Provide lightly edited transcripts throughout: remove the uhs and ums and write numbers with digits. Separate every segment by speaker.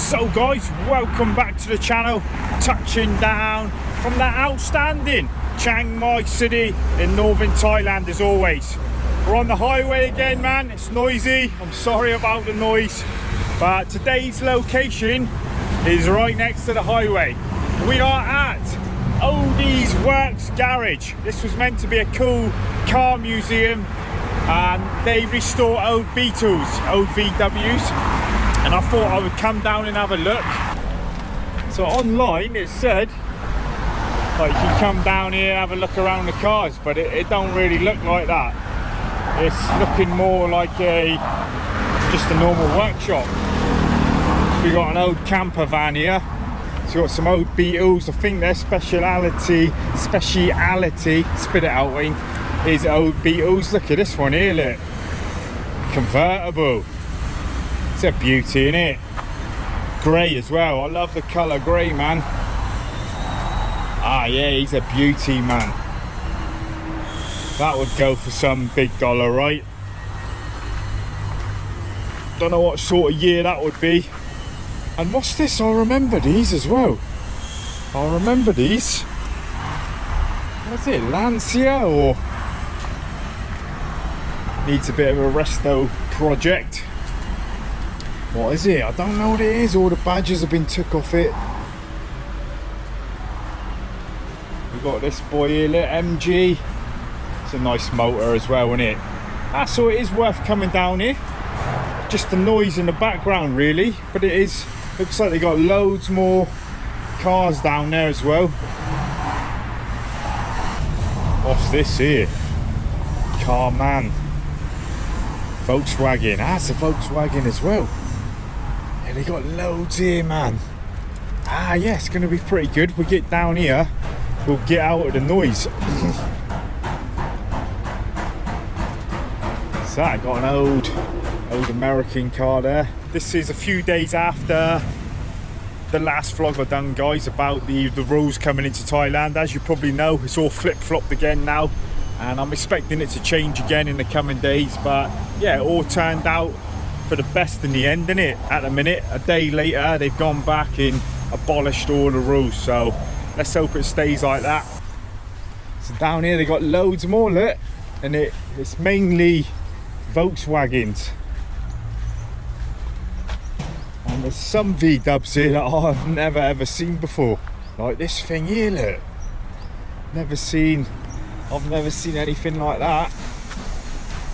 Speaker 1: So guys, welcome back to the channel. Touching down from the outstanding Chiang Mai city in northern Thailand as always. We're on the highway again, man. It's noisy. I'm sorry about the noise, but today's location is right next to the highway. We are at OLDIES Works Garage. This was meant to be a cool car museum and they restore old Beetles, old VWs, and I thought I would come down and have a look. So online it said like you can come down here and have a look around the cars, but it don't really look like that. It's looking more like just a normal workshop. So we got an old camper van here. So got some old Beetles. I think their speciality, spit it out, Wayne, is old Beetles. Look at this one here, look. Convertible. It's a beauty, isn't it? Grey as well. I love the colour grey, man. Ah, yeah, he's a beauty, man. That would go for some big dollar, right? Don't know what sort of year that would be. And what's this? I remember these as well. I remember these. What's it? Lancia or? Needs a bit of a resto project. What is it? I don't know what it is. All the badges have been took off it. We've got this boy here, look, MG. It's a nice motor as well, isn't it? That's all. It is worth coming down here. Just the noise in the background, really. But it is. Looks like they got loads more cars down there as well. What's this here? Carman. Volkswagen. That's a Volkswagen as well. Yeah, they got loads here, man. Ah, yeah, it's going to be pretty good. We get down here, we'll get out of the noise. So I got an old American car there. This is a few days after the last vlog I done, guys, about the rules coming into Thailand. As you probably know, it's all flip-flopped again now, and I'm expecting it to change again in the coming days. But yeah, it all turned out for the best in the end, didn't it? At the minute, a day later, they've gone back and abolished all the rules, so let's hope it stays like that. So down here they got loads more, look, and it's mainly Volkswagens. And there's some V-dubs here that I've never ever seen before. Like this thing here, look. I've never seen anything like that.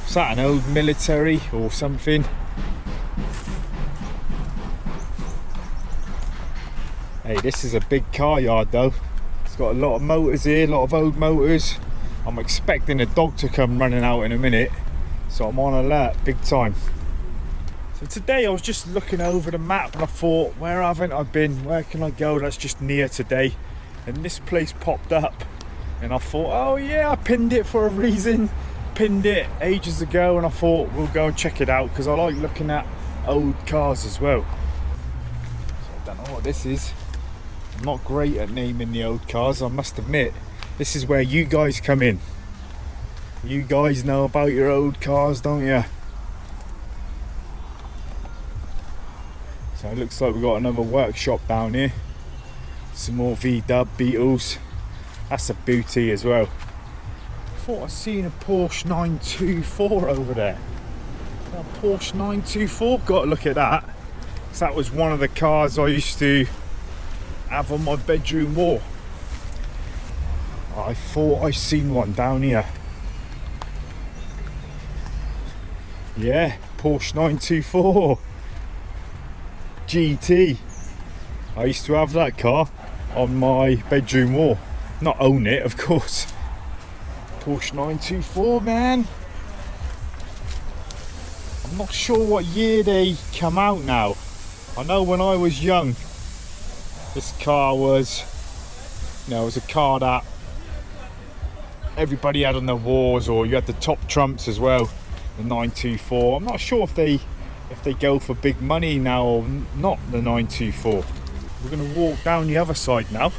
Speaker 1: Is that an old military or something? Hey, this is a big car yard though. It's got a lot of motors here, a lot of old motors. I'm expecting a dog to come running out in a minute, so I'm on alert big time. So today I was just looking over the map and I thought, where haven't I been? Where can I go that's just near today? And this place popped up and I thought, oh yeah, I pinned it for a reason. Pinned it ages ago and I thought we'll go and check it out because I like looking at old cars as well. So I don't know what this is. I'm not great at naming the old cars, I must admit. This is where you guys come in. You guys know about your old cars, don't you? So it looks like we've got another workshop down here. Some more VW Beetles. That's a booty as well. I thought I seen a Porsche 924 over there. A Porsche 924, got to look at that. So that was one of the cars I used to have on my bedroom wall. I thought I seen one down here. Yeah, Porsche 924 GT. I used to have that car on my bedroom wall. Not own it, of course. Porsche 924, man. I'm not sure what year they come out now. I know when I was young, this car was, you know, it was a car that everybody had on their walls, or you had the top trumps as well, the 924. I'm not sure if they go for big money now or not, the 924. We're going to walk down the other side now.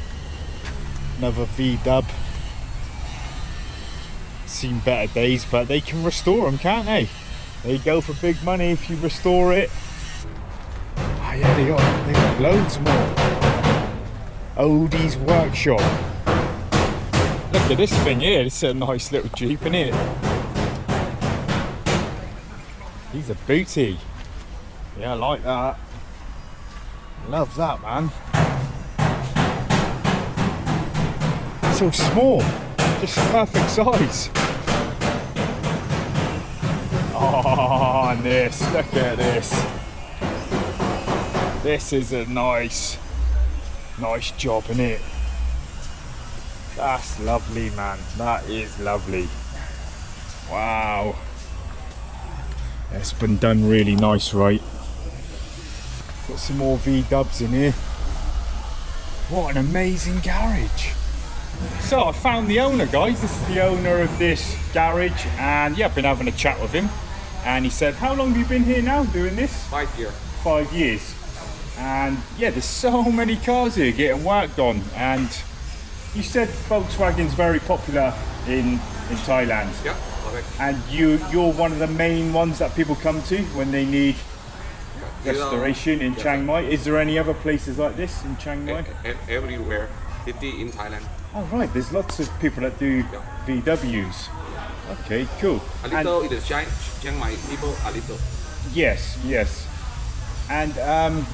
Speaker 1: Another V-dub. Seen better days, but they can restore them, can't they? They go for big money if you restore it. yeah, they got loads more. Oldies Workshop. Look at this thing here. It's a nice little Jeep, isn't it? He's a booty. Yeah, I like that. Love that, man. So small, just perfect size. Oh, and this, look at this. This is a nice job, isn't it? That's lovely, man. That is lovely. Wow. It's been done really nice, right? Got some more V-dubs in here. What an amazing garage. So I found the owner, guys. This is the owner of this garage, and yeah, I've been having a chat with him, and he said, how long have you been here now doing this?
Speaker 2: 5 years.
Speaker 1: 5 years. And yeah, there's so many cars here getting worked on, and you said Volkswagen's very popular in Thailand.
Speaker 2: Yeah, correct.
Speaker 1: And you're one of the main ones that people come to when they need restoration in Chiang Mai. Is there any other places like this in Chiang Mai?
Speaker 2: Everywhere, city in Thailand.
Speaker 1: Oh right, there's lots of people that do VWs. Okay, cool.
Speaker 2: A little in the Chiang Mai people, a little.
Speaker 1: Yes, yes. And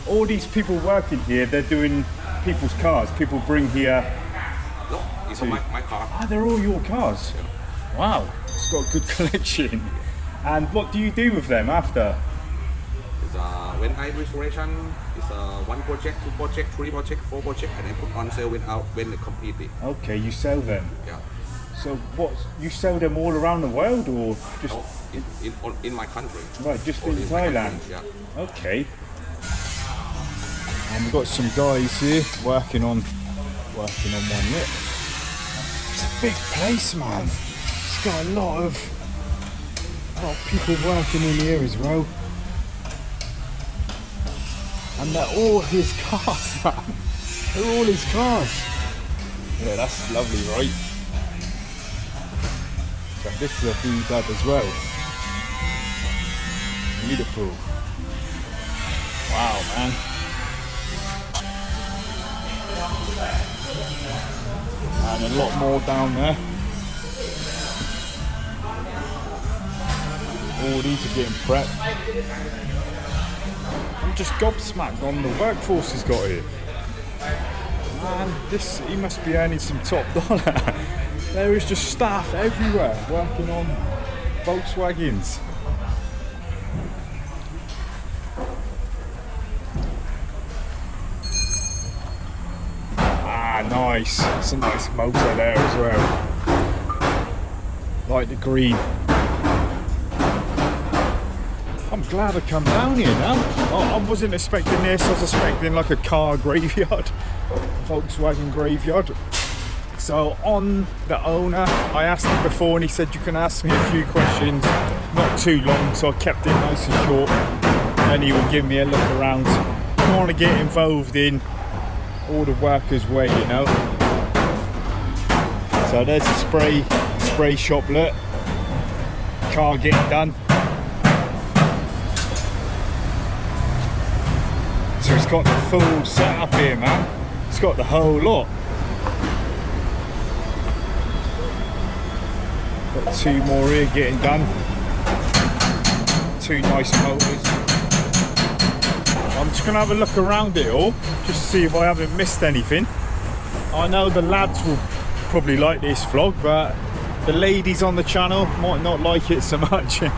Speaker 1: all these people working here, they're doing people's cars. People bring here.
Speaker 2: No, it's my car.
Speaker 1: Ah, they're all your cars. Yeah. Wow, it's got a good collection. And what do you do with them after?
Speaker 2: When I restoration, it's one project, 2 project, 3 project, 4 project, and I put on sale when it completed.
Speaker 1: Okay, you sell them.
Speaker 2: Yeah.
Speaker 1: So what? You sell them all around the world, or just
Speaker 2: in my country?
Speaker 1: Right, just in Thailand.
Speaker 2: Country, yeah.
Speaker 1: Okay. And we've got some guys here working on one yet. It's a big place, man. It's got a lot of people working in here as well. And they're all his cars, man. They're all his cars. Yeah, that's lovely, right? So this is a V-dub as well. Beautiful. Wow, man. And a lot more down there. All these are getting prepped. I'm just gobsmacked on the workforce he's got here. Man, he must be earning some top dollar. There is just staff everywhere working on Volkswagens. Ah, nice. It's a nice motor there as well. Like the green. I'm glad I come down here now. I wasn't expecting this. I was expecting like a car graveyard, Volkswagen graveyard. So on the owner, I asked him before and he said you can ask me a few questions, not too long, so I kept it nice and short. Then he would give me a look around. I don't want to get involved in all the workers' way, you know. So there's a spray shop, look. Car getting done. So it's got the full setup here, man. It's got the whole lot. Got 2 more here getting done. 2 nice motors. I'm just gonna have a look around it all, just to see if I haven't missed anything. I know the lads will probably like this vlog, but the ladies on the channel might not like it so much. So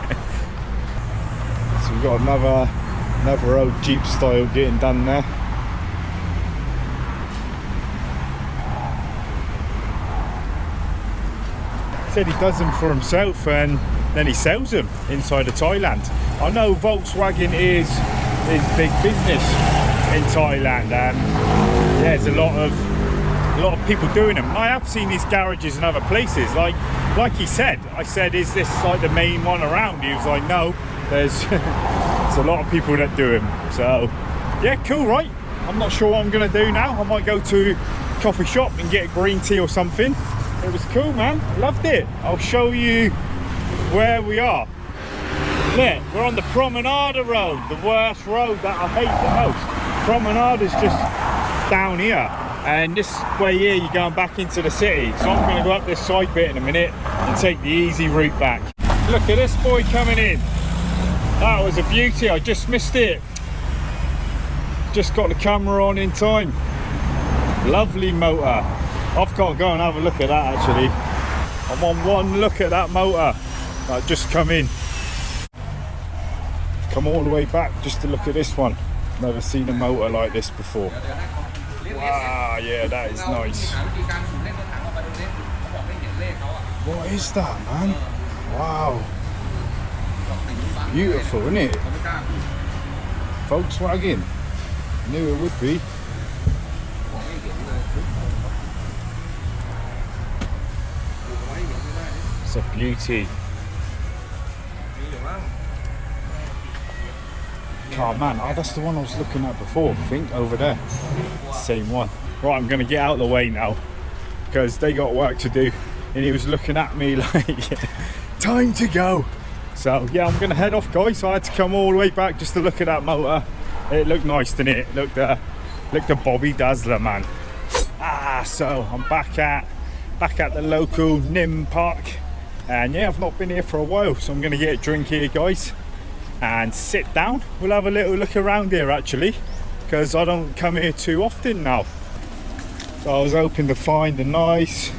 Speaker 1: we've got another old Jeep style getting done there. Said he does them for himself and then he sells them inside of Thailand. I know Volkswagen is big business in Thailand, and yeah, there's a lot of people doing them. I have seen these garages in other places, like he said. I said, is this like the main one around? He was like, no, there's a lot of people that do them. So yeah, cool, right? I'm not sure what I'm gonna do now. I might go to a coffee shop and get a green tea or something. It was cool, man. Loved it. I'll show you where we are. Look, we're on the Promenade Road, the worst road that I hate the most. Promenade is just down here, and this way here you're going back into the city. So I'm going to go up this side bit in a minute and take the easy route back. Look at this boy coming in. That was a beauty, I just missed it. Just got the camera on in time. Lovely motor. I've got to go and have a look at that actually. I'm on one look at that motor. I've just come in. Come all the way back just to look at this one. Never seen a motor like this before. Wow, yeah, that is nice. What is that, man? Wow. Beautiful, isn't it? Volkswagen. Knew it would be. It's a beauty. Oh man, oh, that's the one I was looking at before, I think, over there. Same one. Right, I'm gonna get out of the way now because they got work to do, and he was looking at me like, time to go. So yeah, I'm gonna head off, guys. I had to come all the way back just to look at that motor. It looked nice, didn't it? It looked a Bobby Dazzler, man. So I'm back at the local Nim Park, and yeah, I've not been here for a while, so I'm gonna get a drink here, guys, and sit down. We'll have a little look around here actually, because I don't come here too often now. So I was hoping to find a nice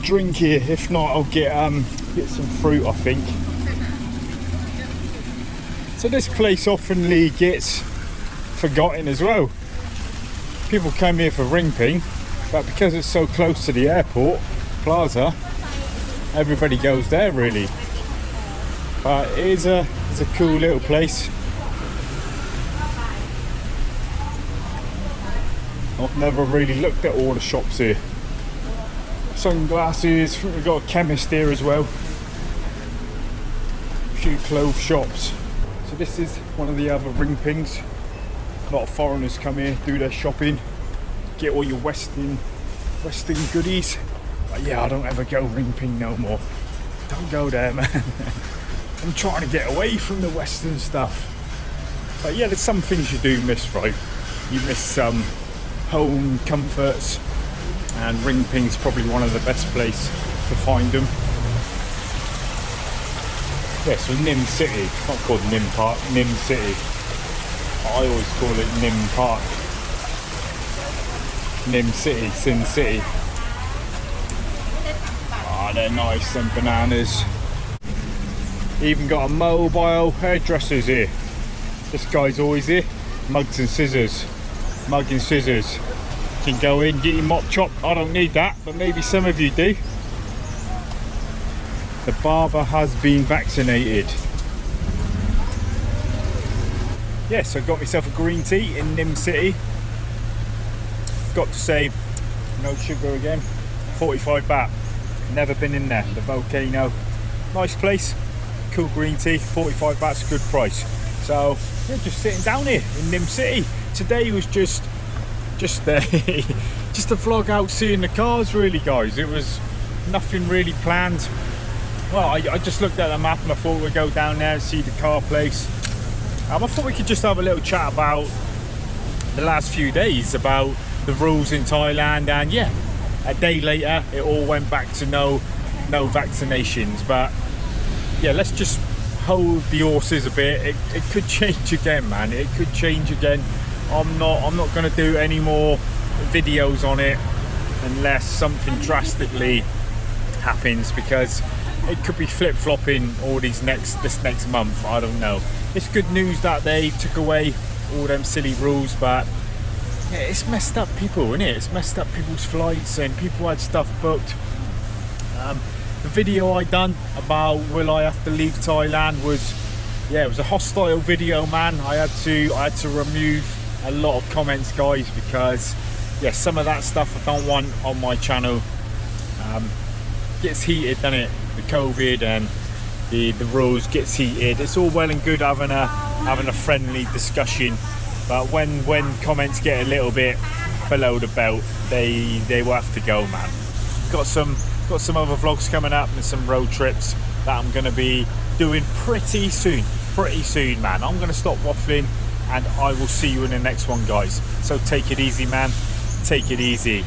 Speaker 1: drink here. If not, I'll get some fruit, I think. So this place oftenly gets forgotten as well. People come here for ring ping, but because it's so close to the airport plaza, everybody goes there really. But it's a cool little place. I've never really looked at all the shops here. Sunglasses, I think we've got a chemist here as well. A few clothes shops. So this is one of the other ring pings. A lot of foreigners come here, do their shopping, get all your Western goodies. But yeah, I don't ever go ring ping no more. Don't go there, man. I'm trying to get away from the Western stuff. But yeah, there's some things you do miss, right? You miss some home comforts, and ring ping's probably one of the best places to find them. Yeah, so Nim City, it's not called Nim Park, Nim City. I always call it Nim Park. Nim City, Sin City. Ah, they're nice, them bananas. Even got a mobile hairdressers here. This guy's always here. Mugs and scissors. Mug and scissors. You can go in, get your mop chop. I don't need that, but maybe some of you do. The barber has been vaccinated. Yes, I got myself a green tea in Nim City. Forgot to say, no sugar again. 45 baht. Never been in there. The Volcano. Nice place. Cool green tea. 45 baht's a good price. So yeah, just sitting down here in Nim City. Today was just a vlog out seeing the cars really, guys. It was nothing really planned. Well, I just looked at the map and I thought we'd go down there and see the car place. I thought we could just have a little chat about the last few days, about the rules in Thailand, and yeah, a day later it all went back to no vaccinations. But yeah, let's just hold the horses a bit. It could change again, man. It could change again. I'm not going to do any more videos on it unless something drastically happens, because it could be flip-flopping all this next month. I don't know. It's good news that they took away all them silly rules, but yeah, it's messed up people, isn't it? It's messed up people's flights, and people had stuff booked. The video I done about will I have to leave Thailand was, yeah, it was a hostile video, man. I had to remove a lot of comments, guys, because yeah, some of that stuff I don't want on my channel. Gets heated, doesn't it? The COVID and the rules gets heated. It's all well and good having a friendly discussion, but when comments get a little bit below the belt, they will have to go, man. Got some other vlogs coming up and some road trips. that I'm going to be doing pretty soon, man. I'm going to stop waffling and I will see you in the next one, guys. So take it easy, man. Take it easy.